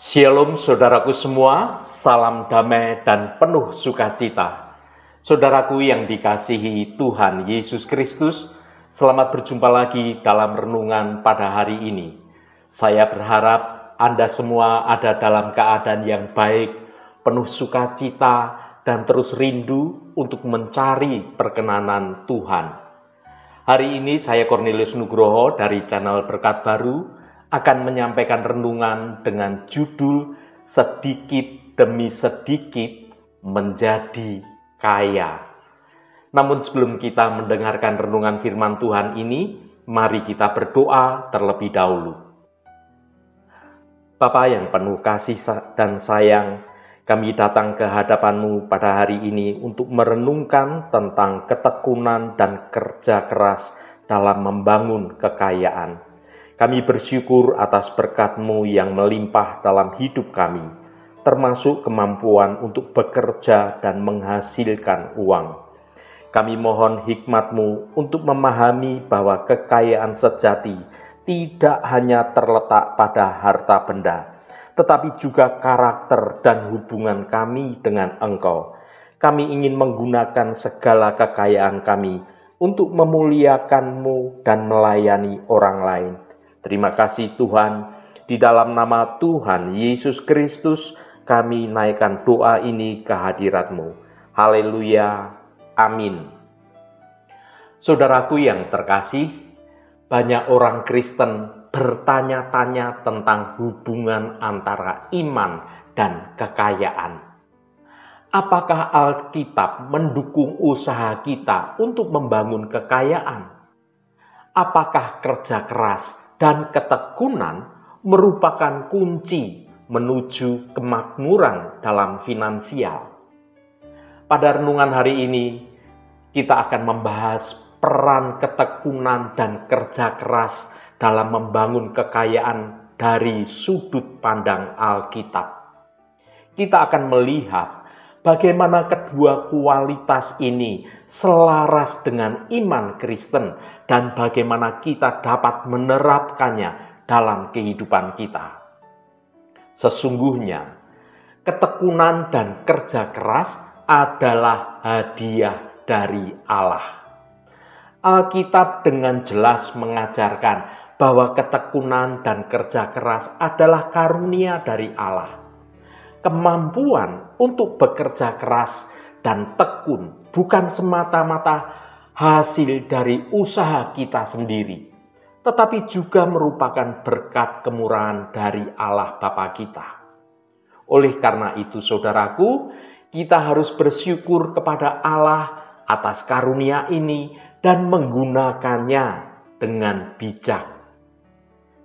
Shalom saudaraku semua, salam damai dan penuh sukacita. Saudaraku yang dikasihi Tuhan Yesus Kristus, selamat berjumpa lagi dalam renungan pada hari ini. Saya berharap Anda semua ada dalam keadaan yang baik, penuh sukacita, dan terus rindu untuk mencari perkenanan Tuhan. Hari ini saya Cornelius Nugroho dari channel Berkat Baru akan menyampaikan renungan dengan judul Sedikit Demi Sedikit Menjadi Kaya. Namun sebelum kita mendengarkan renungan firman Tuhan ini, mari kita berdoa terlebih dahulu. Bapa yang penuh kasih dan sayang, kami datang ke hadapan-Mu pada hari ini untuk merenungkan tentang ketekunan dan kerja keras dalam membangun kekayaan. Kami bersyukur atas berkat-Mu yang melimpah dalam hidup kami, termasuk kemampuan untuk bekerja dan menghasilkan uang. Kami mohon hikmat-Mu untuk memahami bahwa kekayaan sejati tidak hanya terletak pada harta benda, tetapi juga karakter dan hubungan kami dengan Engkau. Kami ingin menggunakan segala kekayaan kami untuk memuliakan-Mu dan melayani orang lain. Terima kasih Tuhan, di dalam nama Tuhan Yesus Kristus kami naikkan doa ini ke hadirat-Mu. Haleluya, amin. Saudaraku yang terkasih, banyak orang Kristen bertanya-tanya tentang hubungan antara iman dan kekayaan. Apakah Alkitab mendukung usaha kita untuk membangun kekayaan? Apakah kerja keras dan ketekunan merupakan kunci menuju kemakmuran dalam finansial? Pada renungan hari ini, kita akan membahas peran ketekunan dan kerja keras dalam membangun kekayaan dari sudut pandang Alkitab. Kita akan melihat bagaimana kedua kualitas ini selaras dengan iman Kristen dan bagaimana kita dapat menerapkannya dalam kehidupan kita. Sesungguhnya, ketekunan dan kerja keras adalah hadiah dari Allah. Alkitab dengan jelas mengajarkan bahwa ketekunan dan kerja keras adalah karunia dari Allah. Kemampuan untuk bekerja keras dan tekun bukan semata-mata hasil dari usaha kita sendiri, tetapi juga merupakan berkat kemurahan dari Allah Bapa kita. Oleh karena itu, saudaraku, kita harus bersyukur kepada Allah atas karunia ini dan menggunakannya dengan bijak.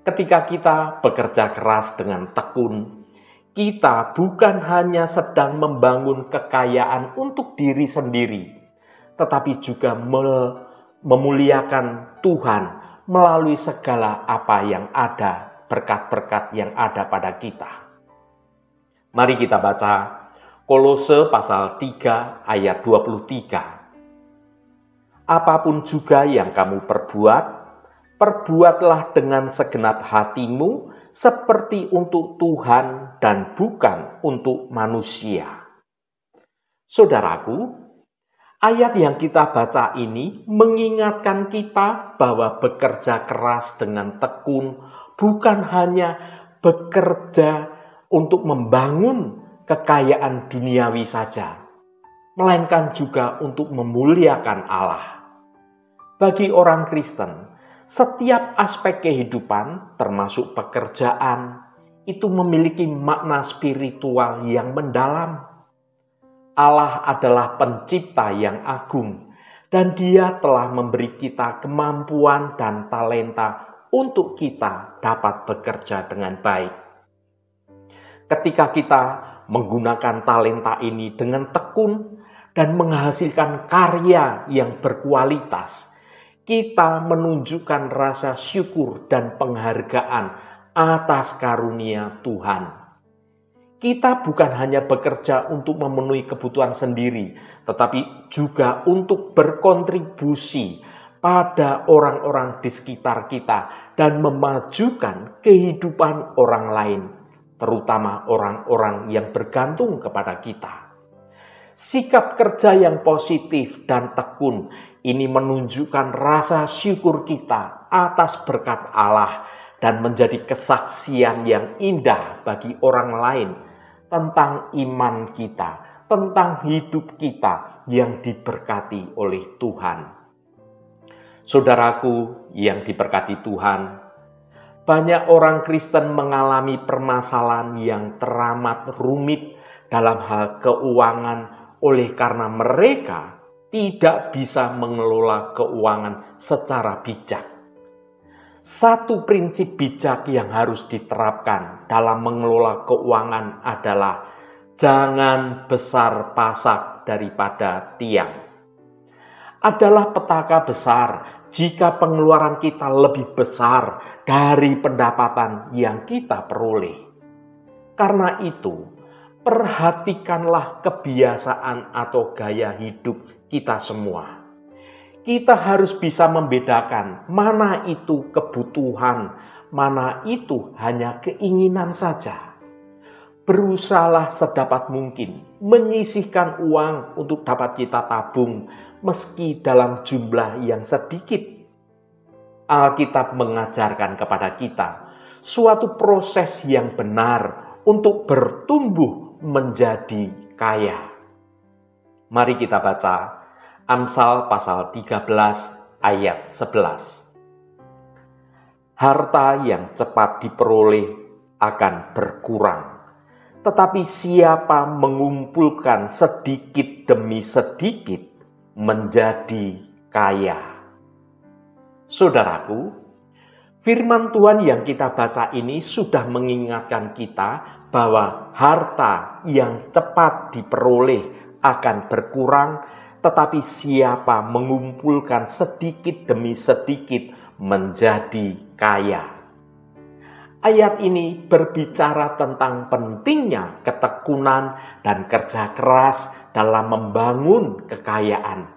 Ketika kita bekerja keras dengan tekun, kita bukan hanya sedang membangun kekayaan untuk diri sendiri, tetapi juga memuliakan Tuhan melalui segala apa yang ada, berkat-berkat yang ada pada kita. Mari kita baca Kolose pasal 3 ayat 23. Apapun juga yang kamu perbuat, perbuatlah dengan segenap hatimu seperti untuk Tuhan dan bukan untuk manusia. Saudaraku, ayat yang kita baca ini mengingatkan kita bahwa bekerja keras dengan tekun bukan hanya bekerja untuk membangun kekayaan duniawi saja, melainkan juga untuk memuliakan Allah. Bagi orang Kristen, setiap aspek kehidupan, termasuk pekerjaan, itu memiliki makna spiritual yang mendalam. Allah adalah pencipta yang agung, dan Dia telah memberi kita kemampuan dan talenta untuk kita dapat bekerja dengan baik. Ketika kita menggunakan talenta ini dengan tekun dan menghasilkan karya yang berkualitas, kita menunjukkan rasa syukur dan penghargaan atas karunia Tuhan. Kita bukan hanya bekerja untuk memenuhi kebutuhan sendiri, tetapi juga untuk berkontribusi pada orang-orang di sekitar kita dan memajukan kehidupan orang lain. terutama orang-orang yang bergantung kepada kita. Sikap kerja yang positif dan tekun ini menunjukkan rasa syukur kita atas berkat Allah dan menjadi kesaksian yang indah bagi orang lain tentang iman kita, tentang hidup kita yang diberkati oleh Tuhan. Saudaraku yang diberkati Tuhan, banyak orang Kristen mengalami permasalahan yang teramat rumit dalam hal keuangan oleh karena mereka tidak bisa mengelola keuangan secara bijak. Satu prinsip bijak yang harus diterapkan dalam mengelola keuangan adalah jangan besar pasak daripada tiang. Adalah petaka besar jika pengeluaran kita lebih besar dari pendapatan yang kita peroleh. Karena itu, perhatikanlah kebiasaan atau gaya hidup kita semua. Kita harus bisa membedakan mana itu kebutuhan, mana itu hanya keinginan saja. Berusahalah sedapat mungkin menyisihkan uang untuk dapat kita tabung meski dalam jumlah yang sedikit. Alkitab mengajarkan kepada kita suatu proses yang benar untuk bertumbuh menjadi kaya. Mari kita baca Amsal pasal 13 ayat 11. Harta yang cepat diperoleh akan berkurang, tetapi siapa mengumpulkan sedikit demi sedikit menjadi kaya. Saudaraku, firman Tuhan yang kita baca ini sudah mengingatkan kita bahwa harta yang cepat diperoleh akan berkurang, tetapi siapa mengumpulkan sedikit demi sedikit menjadi kaya. Ayat ini berbicara tentang pentingnya ketekunan dan kerja keras dalam membangun kekayaan.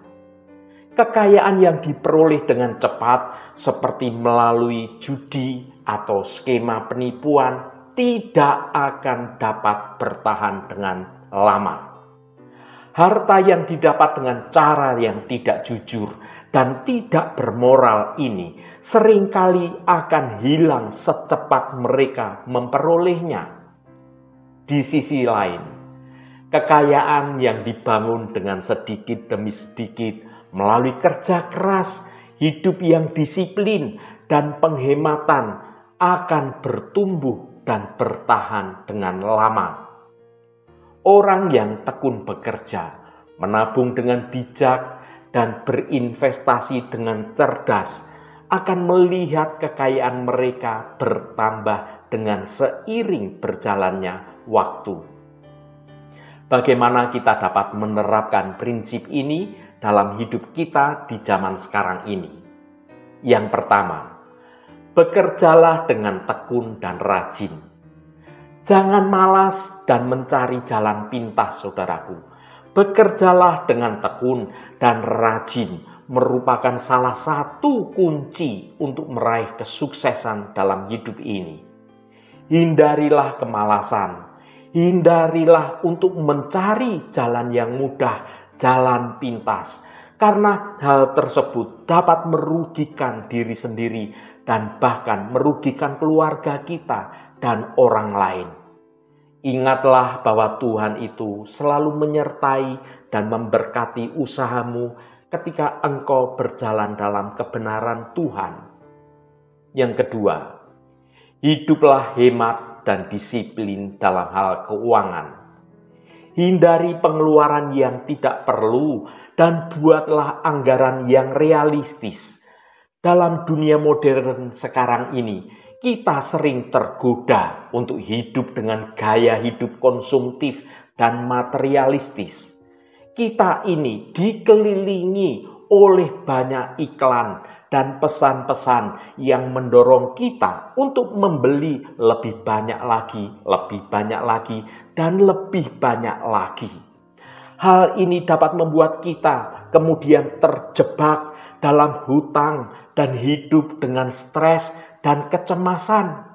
Kekayaan yang diperoleh dengan cepat seperti melalui judi atau skema penipuan tidak akan dapat bertahan dengan lama. Harta yang didapat dengan cara yang tidak jujur dan tidak bermoral ini seringkali akan hilang secepat mereka memperolehnya. Di sisi lain, kekayaan yang dibangun dengan sedikit demi sedikit melalui kerja keras, hidup yang disiplin, dan penghematan akan bertumbuh dan bertahan dengan lama. Orang yang tekun bekerja, menabung dengan bijak, dan berinvestasi dengan cerdas akan melihat kekayaan mereka bertambah dengan seiring berjalannya waktu. Bagaimana kita dapat menerapkan prinsip ini dalam hidup kita di zaman sekarang ini? Yang pertama, bekerjalah dengan tekun dan rajin. Jangan malas dan mencari jalan pintas, saudaraku. Bekerjalah dengan tekun dan rajin merupakan salah satu kunci untuk meraih kesuksesan dalam hidup ini. Hindarilah kemalasan. Hindarilah untuk mencari jalan yang mudah, jalan pintas. Karena hal tersebut dapat merugikan diri sendiri dan bahkan merugikan keluarga kita dan orang lain. Ingatlah bahwa Tuhan itu selalu menyertai dan memberkati usahamu ketika engkau berjalan dalam kebenaran Tuhan. Yang kedua, hiduplah hemat dan disiplin dalam hal keuangan. Hindari pengeluaran yang tidak perlu dan buatlah anggaran yang realistis. Dalam dunia modern sekarang ini, kita sering tergoda untuk hidup dengan gaya hidup konsumtif dan materialistis. Kita ini dikelilingi oleh banyak iklan dan pesan-pesan yang mendorong kita untuk membeli lebih banyak lagi, dan lebih banyak lagi. Hal ini dapat membuat kita kemudian terjebak dalam hutang dan hidup dengan stres dan kecemasan.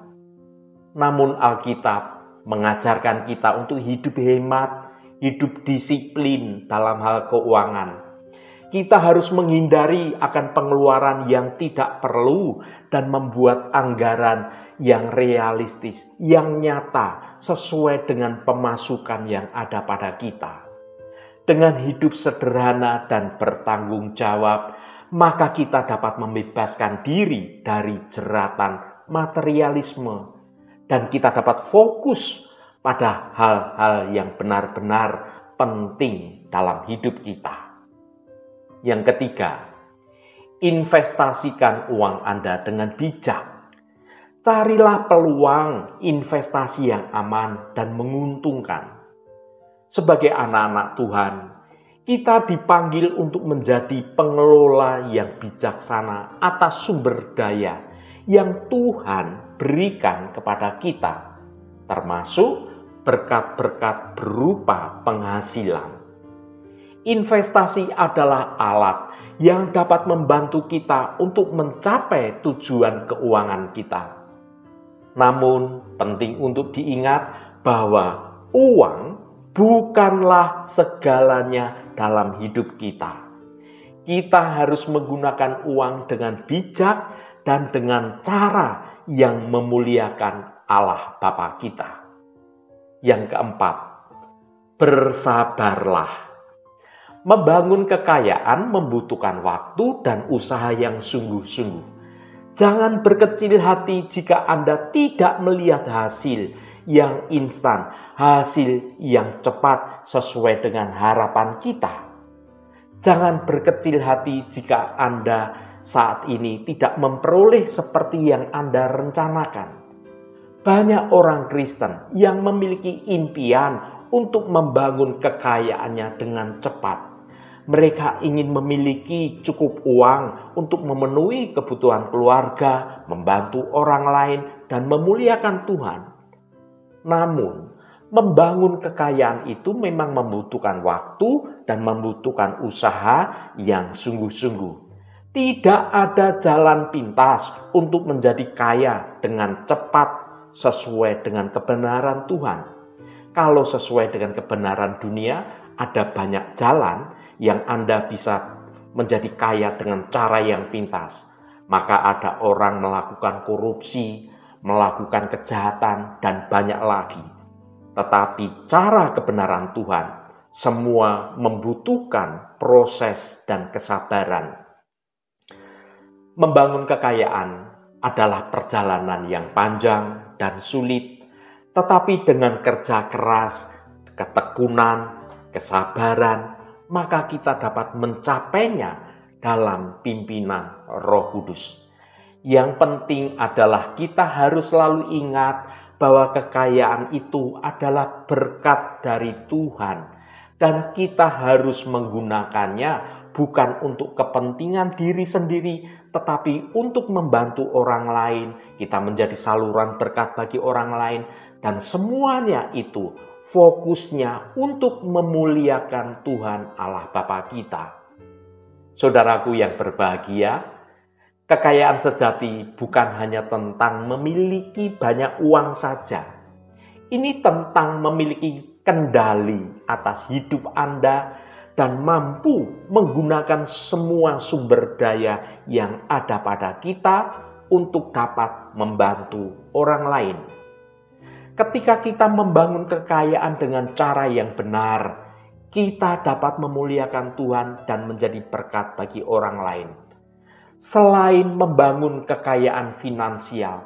Namun Alkitab mengajarkan kita untuk hidup hemat, hidup disiplin dalam hal keuangan. Kita harus menghindari akan pengeluaran yang tidak perlu dan membuat anggaran yang realistis, yang nyata, sesuai dengan pemasukan yang ada pada kita. Dengan hidup sederhana dan bertanggung jawab, maka kita dapat membebaskan diri dari jeratan materialisme dan kita dapat fokus pada hal-hal yang benar-benar penting dalam hidup kita. Yang ketiga, investasikan uang Anda dengan bijak. Carilah peluang investasi yang aman dan menguntungkan. Sebagai anak-anak Tuhan, kita dipanggil untuk menjadi pengelola yang bijaksana atas sumber daya yang Tuhan berikan kepada kita, termasuk berkat-berkat berupa penghasilan. Investasi adalah alat yang dapat membantu kita untuk mencapai tujuan keuangan kita. Namun, penting untuk diingat bahwa uang bukanlah segalanya dalam hidup kita. Kita harus menggunakan uang dengan bijak dan dengan cara yang memuliakan Allah Bapa kita. Yang keempat, bersabarlah. Membangun kekayaan membutuhkan waktu dan usaha yang sungguh-sungguh. Jangan berkecil hati jika Anda tidak melihat hasil yang instan, hasil yang cepat sesuai dengan harapan kita. Jangan berkecil hati jika Anda saat ini tidak memperoleh seperti yang Anda rencanakan. Banyak orang Kristen yang memiliki impian untuk membangun kekayaannya dengan cepat. Mereka ingin memiliki cukup uang untuk memenuhi kebutuhan keluarga, membantu orang lain, dan memuliakan Tuhan. Namun, membangun kekayaan itu memang membutuhkan waktu dan membutuhkan usaha yang sungguh-sungguh. Tidak ada jalan pintas untuk menjadi kaya dengan cepat sesuai dengan kebenaran Tuhan. Kalau sesuai dengan kebenaran dunia, ada banyak jalan yang Anda bisa menjadi kaya dengan cara yang pintas. Maka ada orang melakukan korupsi, melakukan kejahatan, dan banyak lagi. Tetapi cara kebenaran Tuhan semua membutuhkan proses dan kesabaran. Membangun kekayaan adalah perjalanan yang panjang dan sulit, tetapi dengan kerja keras, ketekunan, kesabaran, maka kita dapat mencapainya dalam pimpinan Roh Kudus. Yang penting adalah kita harus selalu ingat bahwa kekayaan itu adalah berkat dari Tuhan dan kita harus menggunakannya bukan untuk kepentingan diri sendiri, tetapi untuk membantu orang lain. Kita menjadi saluran berkat bagi orang lain dan semuanya itu fokusnya untuk memuliakan Tuhan Allah Bapa kita. Saudaraku yang berbahagia, kekayaan sejati bukan hanya tentang memiliki banyak uang saja. Ini tentang memiliki kendali atas hidup Anda dan mampu menggunakan semua sumber daya yang ada pada kita untuk dapat membantu orang lain. Ketika kita membangun kekayaan dengan cara yang benar, kita dapat memuliakan Tuhan dan menjadi berkat bagi orang lain. Selain membangun kekayaan finansial,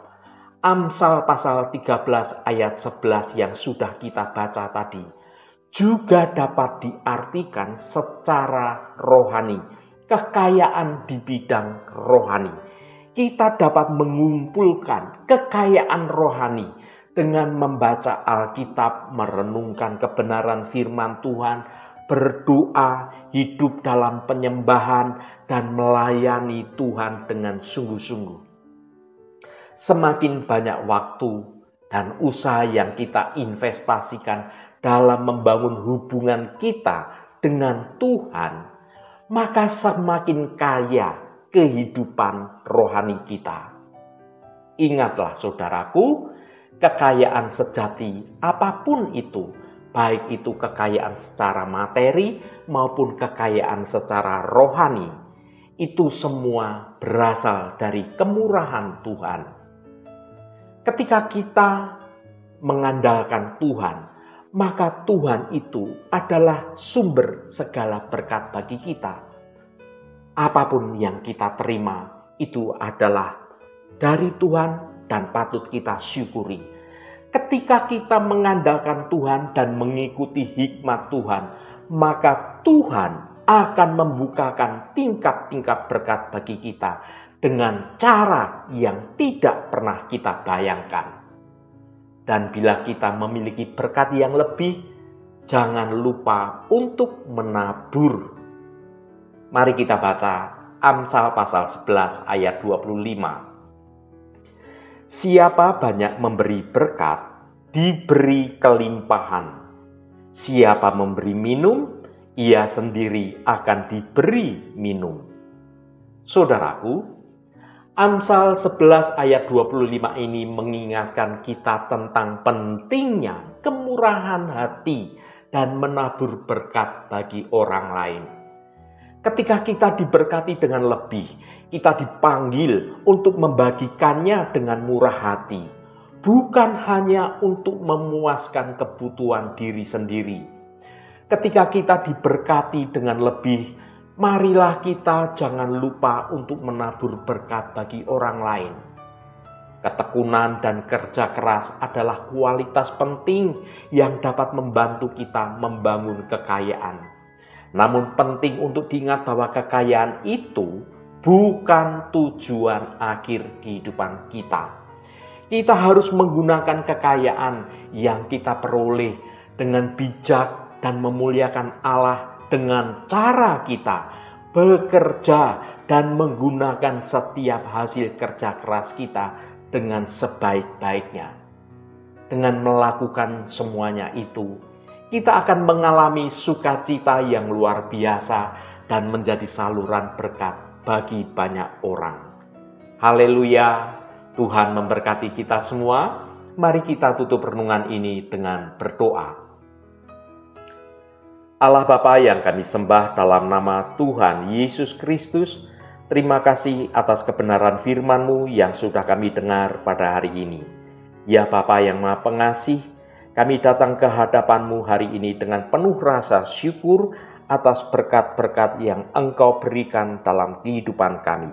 Amsal pasal 13 ayat 11 yang sudah kita baca tadi, juga dapat diartikan secara rohani, kekayaan di bidang rohani. Kita dapat mengumpulkan kekayaan rohani dengan membaca Alkitab, merenungkan kebenaran firman Tuhan, berdoa, hidup dalam penyembahan, dan melayani Tuhan dengan sungguh-sungguh. Semakin banyak waktu dan usaha yang kita investasikan dalam membangun hubungan kita dengan Tuhan, maka semakin kaya kehidupan rohani kita. Ingatlah saudaraku, Kekayaan sejati apapun itu, baik itu kekayaan secara materi maupun kekayaan secara rohani, itu semua berasal dari kemurahan Tuhan. Ketika kita mengandalkan Tuhan, maka Tuhan itu adalah sumber segala berkat bagi kita. Apapun yang kita terima itu adalah dari Tuhan dan patut kita syukuri. Ketika kita mengandalkan Tuhan dan mengikuti hikmat Tuhan, maka Tuhan akan membukakan tingkap-tingkap berkat bagi kita dengan cara yang tidak pernah kita bayangkan. Dan bila kita memiliki berkat yang lebih, jangan lupa untuk menabur. Mari kita baca Amsal pasal 11 ayat 25. Siapa banyak memberi berkat, diberi kelimpahan. Siapa memberi minum, ia sendiri akan diberi minum. Saudaraku, Amsal 11 ayat 25 ini mengingatkan kita tentang pentingnya kemurahan hati dan menabur berkat bagi orang lain. Ketika kita diberkati dengan lebih, kita dipanggil untuk membagikannya dengan murah hati. Bukan hanya untuk memuaskan kebutuhan diri sendiri. Ketika kita diberkati dengan lebih, marilah kita jangan lupa untuk menabur berkat bagi orang lain. Ketekunan dan kerja keras adalah kualitas penting yang dapat membantu kita membangun kekayaan. Namun penting untuk diingat bahwa kekayaan itu bukan tujuan akhir kehidupan kita. Kita harus menggunakan kekayaan yang kita peroleh dengan bijak dan memuliakan Allah dengan cara kita bekerja dan menggunakan setiap hasil kerja keras kita dengan sebaik-baiknya. Dengan melakukan semuanya itu, kita akan mengalami sukacita yang luar biasa dan menjadi saluran berkat bagi banyak orang. Haleluya, Tuhan memberkati kita semua. Mari kita tutup renungan ini dengan berdoa. Allah Bapa yang kami sembah dalam nama Tuhan Yesus Kristus, terima kasih atas kebenaran firman-Mu yang sudah kami dengar pada hari ini. Ya Bapa yang Maha Pengasih, kami datang ke hadapan-Mu hari ini dengan penuh rasa syukur atas berkat-berkat yang Engkau berikan dalam kehidupan kami.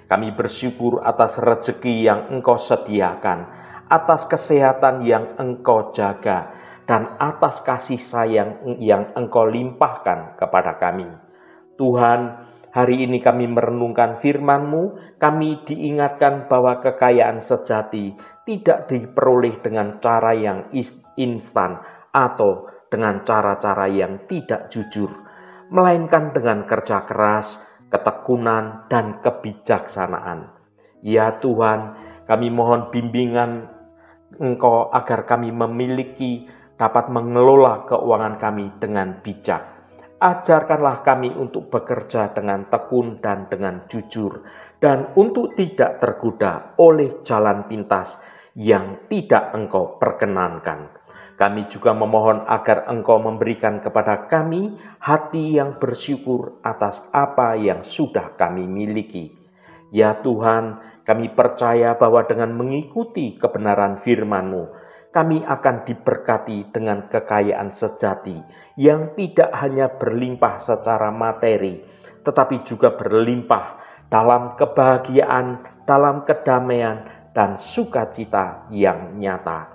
Kami bersyukur atas rezeki yang Engkau sediakan, atas kesehatan yang Engkau jaga, dan atas kasih sayang yang Engkau limpahkan kepada kami. Tuhan, hari ini kami merenungkan firman-Mu, kami diingatkan bahwa kekayaan sejati tidak diperoleh dengan cara yang instan atau dengan cara-cara yang tidak jujur, melainkan dengan kerja keras, ketekunan, dan kebijaksanaan. Ya Tuhan, kami mohon bimbingan Engkau agar kami dapat mengelola keuangan kami dengan bijak. Ajarkanlah kami untuk bekerja dengan tekun dan dengan jujur, dan untuk tidak tergoda oleh jalan pintas yang tidak Engkau perkenankan. Kami juga memohon agar Engkau memberikan kepada kami hati yang bersyukur atas apa yang sudah kami miliki. Ya Tuhan, kami percaya bahwa dengan mengikuti kebenaran firman-Mu, kami akan diberkati dengan kekayaan sejati yang tidak hanya berlimpah secara materi, tetapi juga berlimpah dalam kebahagiaan, dalam kedamaian, dan sukacita yang nyata.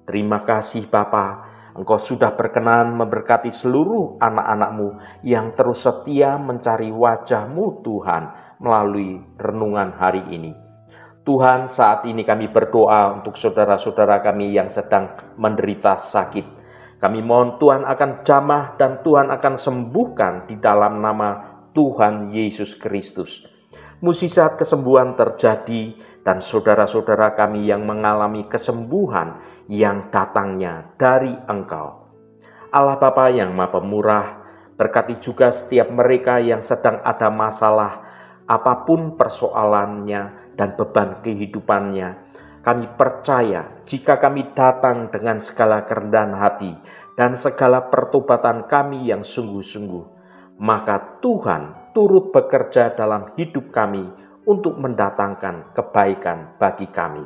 Terima kasih Bapa, Engkau sudah berkenan memberkati seluruh anak-anak-Mu yang terus setia mencari wajah-Mu Tuhan melalui renungan hari ini. Tuhan, saat ini kami berdoa untuk saudara-saudara kami yang sedang menderita sakit. Kami mohon Tuhan akan jamah dan Tuhan akan sembuhkan di dalam nama Tuhan Yesus Kristus. Mukjizat kesembuhan terjadi dan saudara-saudara kami yang mengalami kesembuhan yang datangnya dari Engkau. Allah Bapa yang Maha Pemurah, berkati juga setiap mereka yang sedang ada masalah, apapun persoalannya dan beban kehidupannya. Kami percaya jika kami datang dengan segala kerendahan hati dan segala pertobatan kami yang sungguh-sungguh, maka Tuhan turut bekerja dalam hidup kami untuk mendatangkan kebaikan bagi kami.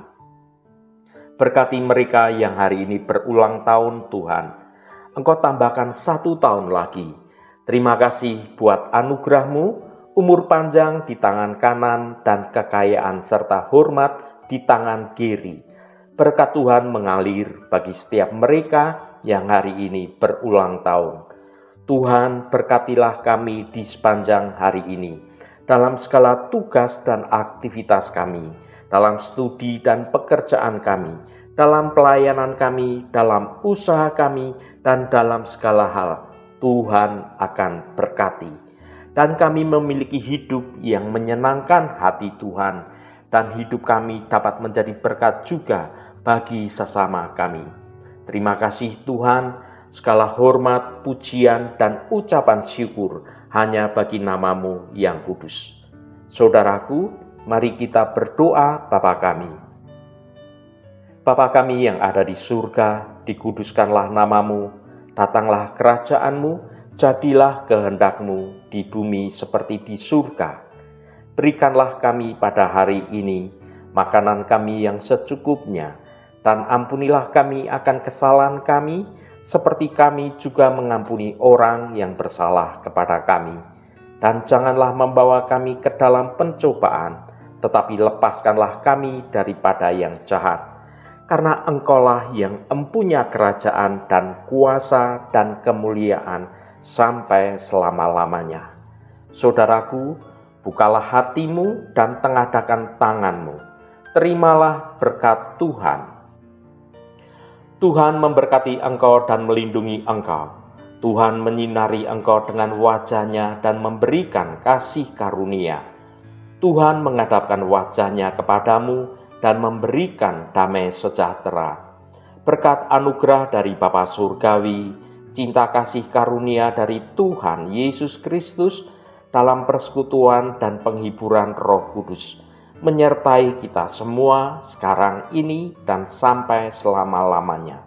Berkati mereka yang hari ini berulang tahun Tuhan. Engkau tambahkan 1 tahun lagi. Terima kasih buat anugerah-Mu, umur panjang di tangan kanan dan kekayaan serta hormat di tangan kiri. Berkat Tuhan mengalir bagi setiap mereka yang hari ini berulang tahun. Tuhan berkatilah kami di sepanjang hari ini, dalam segala tugas dan aktivitas kami, dalam studi dan pekerjaan kami, dalam pelayanan kami, dalam usaha kami, dan dalam segala hal. Tuhan akan berkati. Dan kami memiliki hidup yang menyenangkan hati Tuhan, dan hidup kami dapat menjadi berkat juga bagi sesama kami. Terima kasih Tuhan, segala hormat, pujian, dan ucapan syukur hanya bagi nama-Mu yang kudus. Saudaraku, mari kita berdoa Bapa kami. Bapa kami yang ada di surga, dikuduskanlah nama-Mu, datanglah kerajaan-Mu, jadilah kehendak-Mu di bumi seperti di surga. Berikanlah kami pada hari ini makanan kami yang secukupnya, dan ampunilah kami akan kesalahan kami, seperti kami juga mengampuni orang yang bersalah kepada kami. Dan janganlah membawa kami ke dalam pencobaan, tetapi lepaskanlah kami daripada yang jahat. Karena Engkaulah yang empunya kerajaan dan kuasa dan kemuliaan sampai selama-lamanya. Saudaraku, bukalah hatimu dan tengadakan tanganmu. Terimalah berkat Tuhan. Tuhan memberkati engkau dan melindungi engkau. Tuhan menyinari engkau dengan wajah-Nya dan memberikan kasih karunia. Tuhan menghadapkan wajah-Nya kepadamu dan memberikan damai sejahtera. Berkat anugerah dari Bapa Surgawi, cinta kasih karunia dari Tuhan Yesus Kristus, dalam persekutuan dan penghiburan Roh Kudus, menyertai kita semua sekarang ini dan sampai selama-lamanya.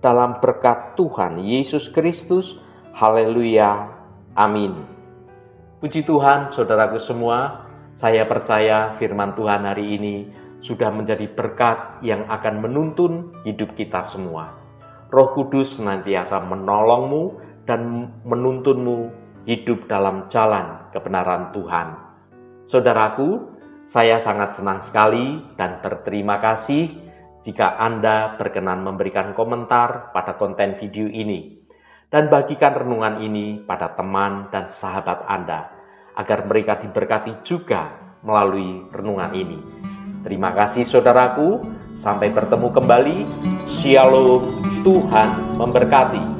Dalam berkat Tuhan Yesus Kristus, haleluya, amin. Puji Tuhan, saudaraku semua, saya percaya firman Tuhan hari ini sudah menjadi berkat yang akan menuntun hidup kita semua. Roh Kudus senantiasa menolongmu dan menuntunmu hidup dalam jalan kebenaran Tuhan. Saudaraku, saya sangat senang sekali dan berterima kasih jika Anda berkenan memberikan komentar pada konten video ini dan bagikan renungan ini pada teman dan sahabat Anda agar mereka diberkati juga melalui renungan ini. Terima kasih saudaraku, sampai bertemu kembali. Shalom, Tuhan memberkati.